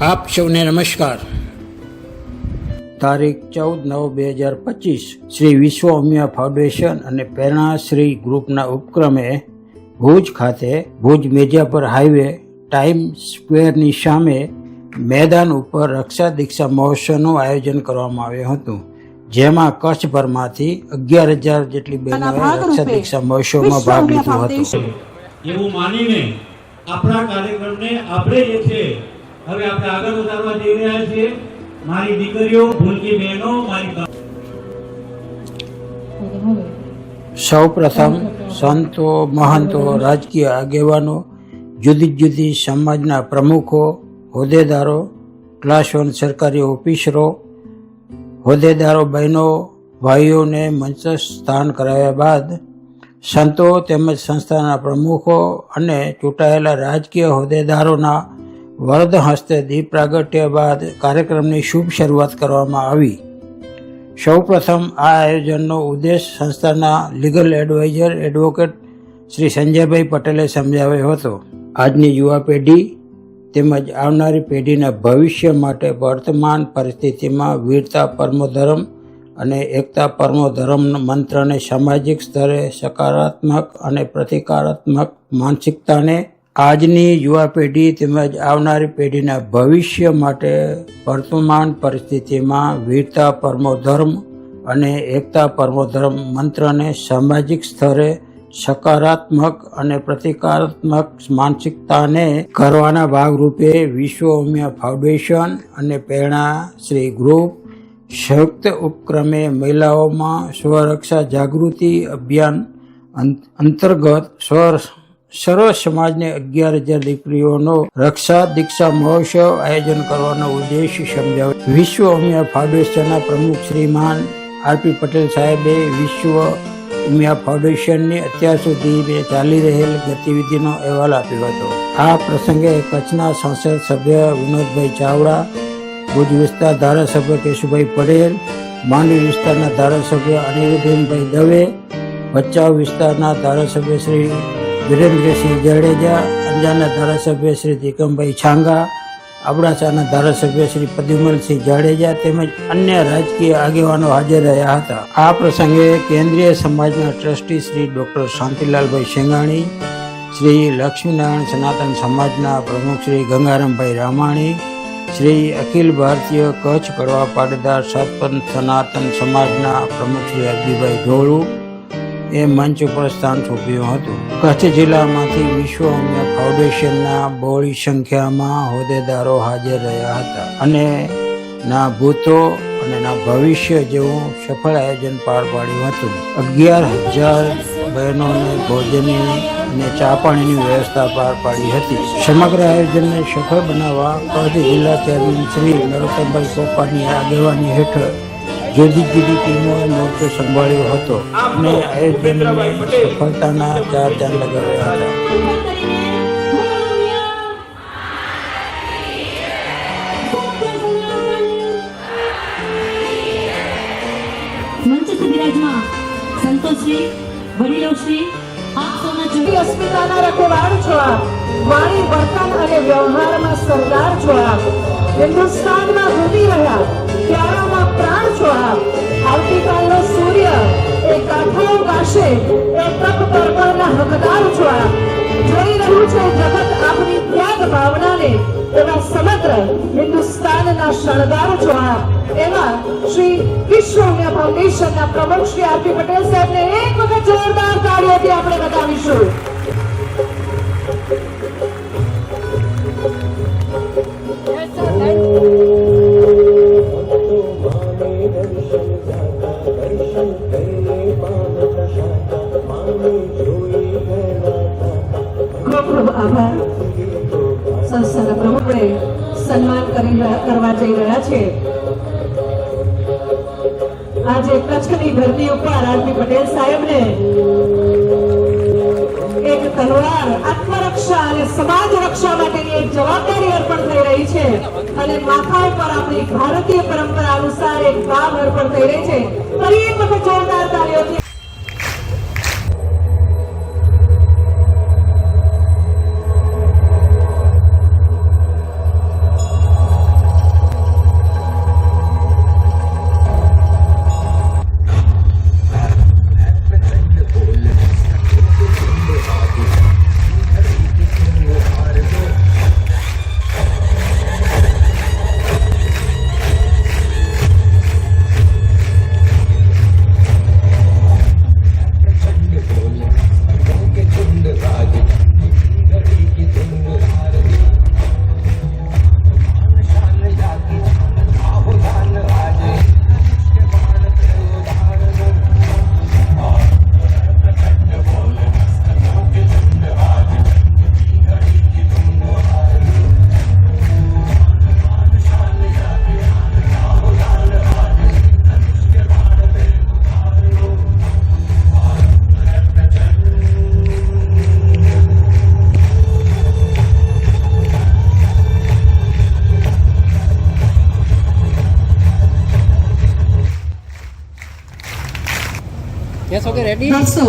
આપ સૌને નમસ્કાર। તારીખ 14/9/2025 શ્રી વિશ્વ ઉમિયા ફાઉન્ડેશન અને પ્રેરણાશ્રી ગ્રુપના ઉપક્રમે ભુજ ખાતે ભુજ મેજાપર હાઈવે ટાઈમ સ્ક્વેરની સામે મેદાન ઉપર રક્ષા દીક્ષા મહોત્સવનું આયોજન કરવામાં આવ્યું હતું, જેમાં કચ્છભરમાંથી 11,000 જેટલી બહેનોએ રક્ષા દીક્ષા મહોત્સવમાં ભાગ લીધો હતો। એવું માનીને આપણા કાર્યક્રમને આપણે જે છે હવે આપણે આગળ વધારવા જઈ રહ્યા છીએ। મારી દીકરીઓ, ભૂલકી બહેનો, મારી સૌપ્રથમ સંતો, મહંતો, રાજકીય આગેવાનો, જુદી જુદી સમાજના પ્રમુખો, હોદ્દેદારો, ક્લાસ 1 સરકારી ઓફિસરો, હોદ્દેદારો, બહેનો, ભાઈઓને મંચસ્થ સ્થાન કરાવ્યા બાદ સંતો તેમજ સંસ્થાના પ્રમુખો અને ચૂંટાયેલા રાજકીય હોદ્દેદારોના વરદ હસ્તે દીપ પ્રાગટ્ય બાદ કાર્યક્રમની શુભ શરૂઆત કરવામાં આવી। સૌપ્રથમ આ આયોજનનો ઉદ્દેશ સંસ્થાના લીગલ એડવાઇઝર એડવોકેટ શ્રી સંજયભાઈ પટેલે સમજાવ્યો હતો। આજની યુવા પેઢી તેમજ આવનારી પેઢીના ભવિષ્ય માટે વર્તમાન પરિસ્થિતિમાં વીરતા પરમો ધર્મ અને એકતા પરમો ધર્મ મંત્રને સામાજિક સ્તરે સકારાત્મક અને પ્રતિકારાત્મક માનસિકતાને આજની યુવા પેઢી તેમજ આવનારી પેઢીના ભવિષ્ય માટે વર્તમાન પરિસ્થિતિમાં વીરતા પરમો ધર્મ અને એકતા પરમો ધર્મ મંત્રને સામાજિક સ્તરે સકારાત્મક અને પ્રતિકારાત્મક માનસિકતાને કરવાના ભાગરૂપે વિશ્વ ઉમિયા ફાઉન્ડેશન અને પ્રેરણા શ્રી ગ્રુપ સંયુક્ત ઉપક્રમે મહિલાઓમાં સ્વરક્ષા જાગૃતિ અભિયાન અંતર્ગત સર્વ સમાજને 11,000 દીકરીઓનો રક્ષા દીક્ષા મહોત્સવ આયોજન કરવાનો ઉદ્દેશ સમજાવ્યો। વિશ્વ ઉમિયા ફાઉન્ડેશનના પ્રમુખ શ્રીમાન આરપી પટેલ સાહેબે વિશ્વ ઉમિયા ફાઉન્ડેશનની અત્યાર સુધી ચાલી રહેલ ગતિવિધિનો અહેવાલ આપ્યો હતો। આ પ્રસંગે કચ્છના સંસદ સભ્ય વિનોદભાઈ ચાવડા, ભુજ વિસ્તાર ધારાસભ્ય કેશુભાઈ પટેલ, માંડવી વિસ્તારના ધારાસભ્ય અનિરુદ્ધભાઈ દવે, ભચાઉ વિસ્તારના ધારાસભ્ય શ્રી વિરેન્દ્રસિંહ જાડેજા, અંજારના ધારાસભ્ય શ્રી દીકમભાઈ છાંગા, અબડાસાના ધારાસભ્ય શ્રી પ્રદ્યુમનસિંહ જાડેજા તેમજ અન્ય રાજકીય આગેવાનો હાજર રહ્યા હતા। આ પ્રસંગે કેન્દ્રીય સમાજના ટ્રસ્ટી શ્રી ડોક્ટર શાંતિલાલભાઈ શેંગાણી, શ્રી લક્ષ્મીનારાયણ સનાતન સમાજના પ્રમુખ શ્રી ગંગારામભાઈ રામાણી, શ્રી અખિલ ભારતીય કચ્છ કડવા પાટીદાર સતપંથ સનાતન સમાજના પ્રમુખ શ્રી અરબીભાઈ ઢોળુ એ મંચ ઉપર સ્થાન સોંપ્યું હતું। કચ્છ જિલ્લામાંથી વિશ્વ ઉમિયા ફાઉન્ડેશનના બહોળી સંખ્યામાં હોદ્દેદારો હાજર રહ્યા હતા અને ના ભૂતો અને ના ભવિષ્ય જેવું સફળ આયોજન પાર પાડ્યું હતું। 11,000 બહેનોને ભોજનની અને ચા પાણીની વ્યવસ્થા પાર પાડી હતી। સમગ્ર આયોજનને સફળ બનાવવા કચ્છ જિલ્લા ચેરમેન શ્રી નરોત્તમભાઈ પોપાની આગેવાની હેઠળ જુદી જુદી ટીમોએ મોરચો સંભાળ્યો હતો અને આયોજનને સફળતાના 4 ચાંદ લગાવ્યા હતા। મંચસ્થ બિરાજમાન સંતોષશ્રી, વડીલોશ્રી, આપ સૌના જોડી અસ્મિતાના રખેવાળ છો આપ, વાણી વર્તન અને વ્યવહારમાં સરદાર છો આપ, હિન્દુસ્તાનમાં ઘૂમી રહ્યા પ્યારામાં પ્રાણ છો આપ। આવતીકાલનો સૂર્ય એ ગાથાઓ ગાશે એ તપ પર્વના હકદાર છો આપ। જોઈ રહ્યું છે જગત આપની ત્યાગ ભાવનાને, એવા સમગ્ર હિન્દુસ્તાનના શણગાર છો આપ। એવા શ્રી વિશ્વ ઉમિયા ફાઉન્ડેશનના પ્રમુખ શ્રી આરપી પટેલ સાહેબને એક વખત જોરદાર તાળીઓથી આપણે બતાવીશું। આભાર। સંસ્થાના પ્રમુખને સન્માન કરવા જઈ રહ્યા છે। આજે કચ્છની ધરતી ઉપર આરપી પટેલ સાહેબને એક તલવાર આત્મરક્ષા અને સમાજ રક્ષા માટેની એક જવાબદારી અર્પણ થઈ રહી છે અને માથા ઉપર આપણી ભારતીય પરંપરા અનુસાર એક ભાવ અર્પણ થઈ રહી છે। ફરી એક વખત જોરદાર તાળીઓથી દોસ્તો,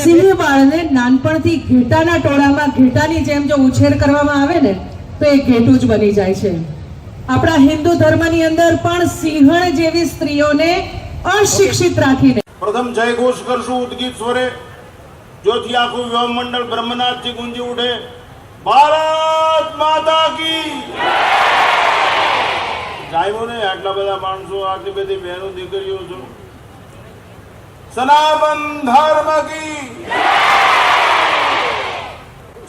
સિંહ બાળને નાનપણથી ઘેટાના ટોળામાં ઘેટાની જેમ જો ઉછેર કરવામાં આવે ને તો એ ઘેટું જ બની જાય છે. આપણા હિન્દુ ધર્મની અંદર પણ સિંહણ જેવી સ્ત્રીઓને અશિક્ષિત રાખીને પ્રથમ જય ઘોષ કરશું ઉદગીત સ્વરે, જોથી આખું વ્યોમમંડળ બ્રહ્મનાથથી ગુંજી ઉઠે. ભારત માતા કી જાયમો ને આટલા બધા માણસો, આટલી બધી બહેનો દીકરીઓ છો. સનાતન ધર્મ કી.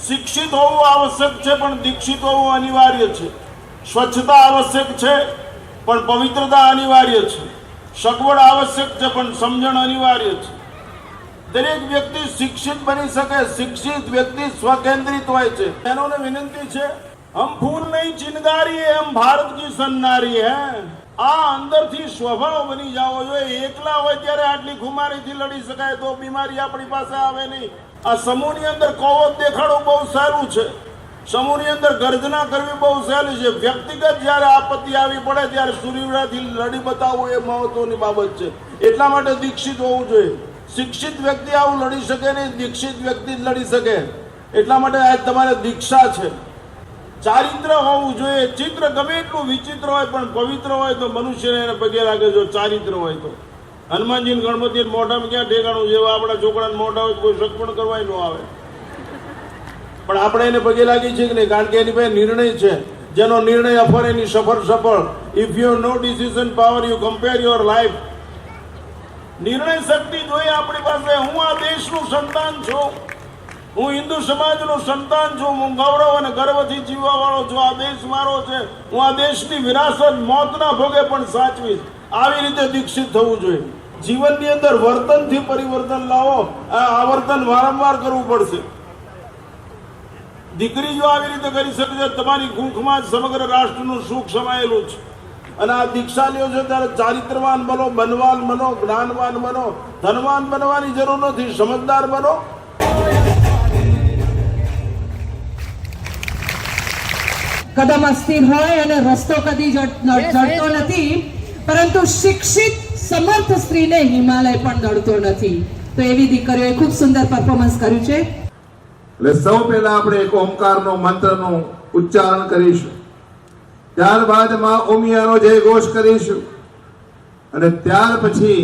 શિક્ષિત હોવું આવશ્યક છે પણ દીક્ષિત હોવું અનિવાર્ય છે. સ્વચ્છતા આવશ્યક છે પણ પવિત્રતા અનિવાર્ય છે. સગવડ આવશ્યક છે પણ સમજણ અનિવાર્ય છે. દરેક વ્યક્તિ શિક્ષિત બની શકે. શિક્ષિત વ્યક્તિ સ્વકેન્દ્રિત હોય છે. એનોને વિનંતી છે, હમ ફૂલ નહીં ચિનગારી હમ ભારત કી સન્નારી હૈ. આ અંદરથી સ્વભાવ બની જાવો જોઈએ. એકલા હોય ત્યારે આટલી ખુમારીથી લડી શકાય તો બીમારી આપણી પાસે આવે નહીં. આ સમૂહની અંદર કોવત દેખાડવું બહુ સહેલું છે. સમૂહની અંદર ગર્જના કરવી બહુ સહેલી છે. વ્યક્તિગત જ્યારે આપત્તિ આવી પડે ત્યારે સુરીવડાથી લડી બતાવવું એ મહત્વની બાબત છે. એટલા માટે દીક્ષિત હોવું જોઈએ. શિક્ષિત વ્યક્તિ આવું લડી શકે નહીં, દીક્ષિત વ્યક્તિ જ લડી શકે. એટલા માટે આજ તમારે દીક્ષા છે. ચારિત્ર હોવું જોઈએ. ચિત્ર ગમે એટલું વિચિત્ર હોય પણ પવિત્ર હોય તો મનુષ્યને એને પગે લાગે. જો ચારિત્ર હોય તો હનુમાનજી ગણપતિ મોઢામાં ક્યાં ઠેકાણું? જેવા આપણા છોકરાને મોઢા હોય કોઈ શક પણ કરવાય ન આવે, પણ આપણે એને પગે લાગી છે કે નહીં? કારણ કે એની પાસે નિર્ણય છે. જેનો નિર્ણય અફર એની સફળ. If you know decision power you compare your life. નિર્ણય શક્તિ જોઈએ આપણી પાસે. હું આ દેશનું સંતાન છું, હું હિન્દુ સમાજનું સંતાન છું, હું ગૌરવ અને ગર્વથી જીવવા વાળો છું. આ દેશ મારો છે. હું આ દેશની વિરાસત મોતના ભોગે પણ સાચવીશ. આવી રીતે દીક્ષિત થવું જોઈએ. જીવનની અંદર વર્તનથી પરિવર્તન લાવો. આ આવર્તન વારંવાર કરવું પડશે. દીકરી જો આવી રીતે કરી શકે છે, તમારી કુંખમાં જ સમગ્ર રાષ્ટ્રનું સુખ સમાયેલું છે. અને આ દીક્ષા લ્યો છો ત્યારે ચારિત્રવાન બનો, બનવાન બનો, જ્ઞાનવાન બનો. ધનવાન બનવાની જરૂર નથી, સમજદાર બનો. કદમ અસ્થિર હોય અને રસ્તો કદી જડતો નથી, પરંતુ શિક્ષિત સમર્થ સ્ત્રીને હિમાલય પણ નડતો નથી. તો એવી દીકરીઓએ ખૂબ સુંદર પરફોર્મન્સ કર્યું છે. એટલે સૌ પહેલા આપણે એક ઓમકારનો મંત્રનું ઉચ્ચારણ કરીશું. ત્યારબાદ માં ઉમિયાનો જય ઘોષ કરીશું. અને ત્યાર પછી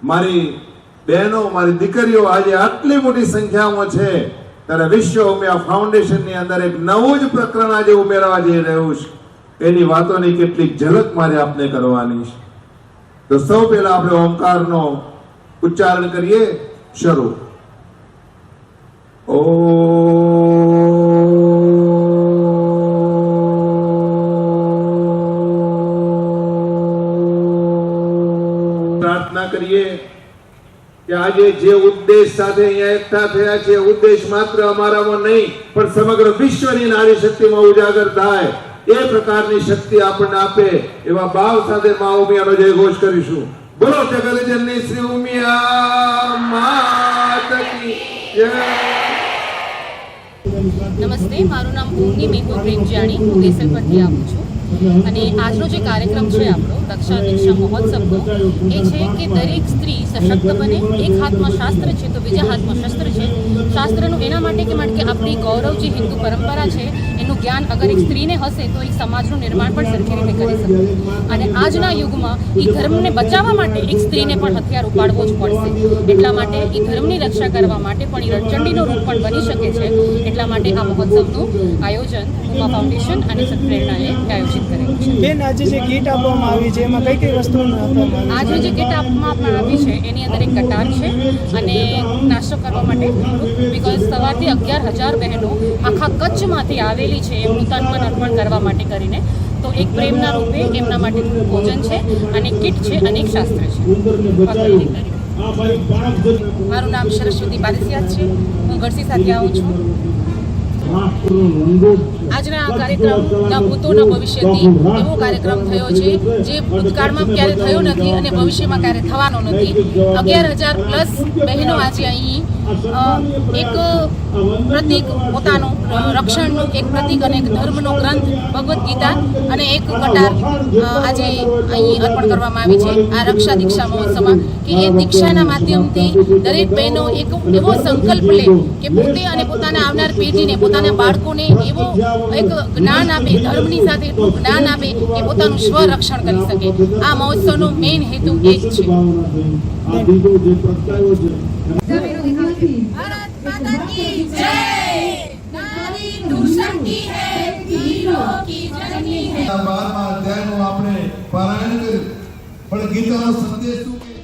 મારી બહેનો, મારી દીકરીઓ આજે આટલી મોટી સંખ્યામાં છે ત્યારે વિશ્વ ઉમિયા ફાઉન્ડેશનની અંદર એક નવું જ પ્રકરણ આજે ઉમેરવા જઈ રહ્યું છે. એની વાતોની કેટલીક ઝલક મારે આપને કરવાની છે. તો સૌ પહેલા આપણે ઓમકારનો ઉચ્ચારણ કરીએ. શરૂ. પ્રાર્થના કરીએ કે આજે જે ઉદ્દેશ સાથે અહીંયા એકઠા થયા છે, ઉદ્દેશ માત્ર અમારામાં નહીં પણ સમગ્ર વિશ્વની નારી શક્તિમાં ઉજાગર થાય એ પ્રકારની શક્તિ આપણને આપે એવા ભાવ સાથે મા ઉમિયાનો જય ઘોષ કરીશું. બોલો જગતજનની શ્રી ઉમિયા માત કી જય. નમસ્તે, મારું નામ ભૂમિ મેઘો પ્રેમજાણી, હું દેસલ પરથી આવું છું. અને આજનો જે કાર્યક્રમ છે આપણો રક્ષા દીક્ષા મહોત્સવનો એ છે કે દરેક સ્ત્રી સશક્ત બને. એક હાથમાં શાસ્ત્ર છે તો બીજા હાથમાં શસ્ત્ર છે. શાસ્ત્રનું એના માટે કે આપણી ગૌરવ જે હિન્દુ પરંપરા છે એનું જ્ઞાન અગર એક સ્ત્રીને હશે તો એ સમાજનું નિર્માણ પણ સરખી રીતે કરી શકે. અને આજના યુગમાં એ ધર્મને બચાવવા માટે એક સ્ત્રીને પણ હથિયાર ઉપાડવો જ પડશે. એટલા માટે એ ધર્મની રક્ષા કરવા માટે પણ એ રણચંડીનું રૂપ પણ બની શકે છે. એટલા માટે આ મહોત્સવનું આયોજન ઉમા ફાઉન્ડેશન અને સત્પ્રેરણાએ આયોજિત કરેલું છે. બેન, આજે જે કીટ આપવામાં આવી છે એમાં કઈ કઈ વસ્તુઓ આપવામાં આજે જે કીટ આપવામાં આવી છે એની અંદર એક કટાર છે અને નાસ્તો કરવા માટે બિકોઝ સવારથી 11,000 બહેનો આખા કચ્છમાંથી આવેલી છે એમનું તન-મન અર્પણ કરવા માટે કરીને. તો એક પ્રેમના રૂપે એમના માટે ભોજન છે અને કીટ છે અને એક શાસ્ત્ર છે. મારું નામ સરસ્વતી બારસિયા છે. હું ગઢસી સાથે આવું છું. આજના આ કાર્યક્રમના ભૂતોના ભવિષ્યથી એવો કાર્યક્રમ થયો છે જે ભૂતકાળમાં ક્યારે થયો નથી અને ભવિષ્યમાં ક્યારે થવાનો નથી. 11,000 પ્લસ બહેનો આજે અહીં એક પ્રતીક પોતાનું રક્ષણનું એક પ્રતીક અને એક ધર્મનો ગ્રંથ ભગવદ્ ગીતા અને એક કટાર આજે અહીં અર્પણ કરવામાં આવી છે આ રક્ષા દીક્ષા મહોત્સવમાં કે એ દીક્ષાના માધ્યમથી દરેક બહેનો એક એવો સંકલ્પ લે કે પોતે અને પોતાના આવનાર પેઢીને પોતાના બાળકોને એવો એક જ્ઞાન આપે ધર્મની સાથે એટલું જ્ઞાન આપે કે પોતાનું સ્વરક્ષણ કરી શકે આ મહોત્સવનો મેઇન હેતુ એ જ છે બારમાં અધ્યાયનું આપણે પારાયણ કર્યું પણ ગીતાનો સંદેશ શું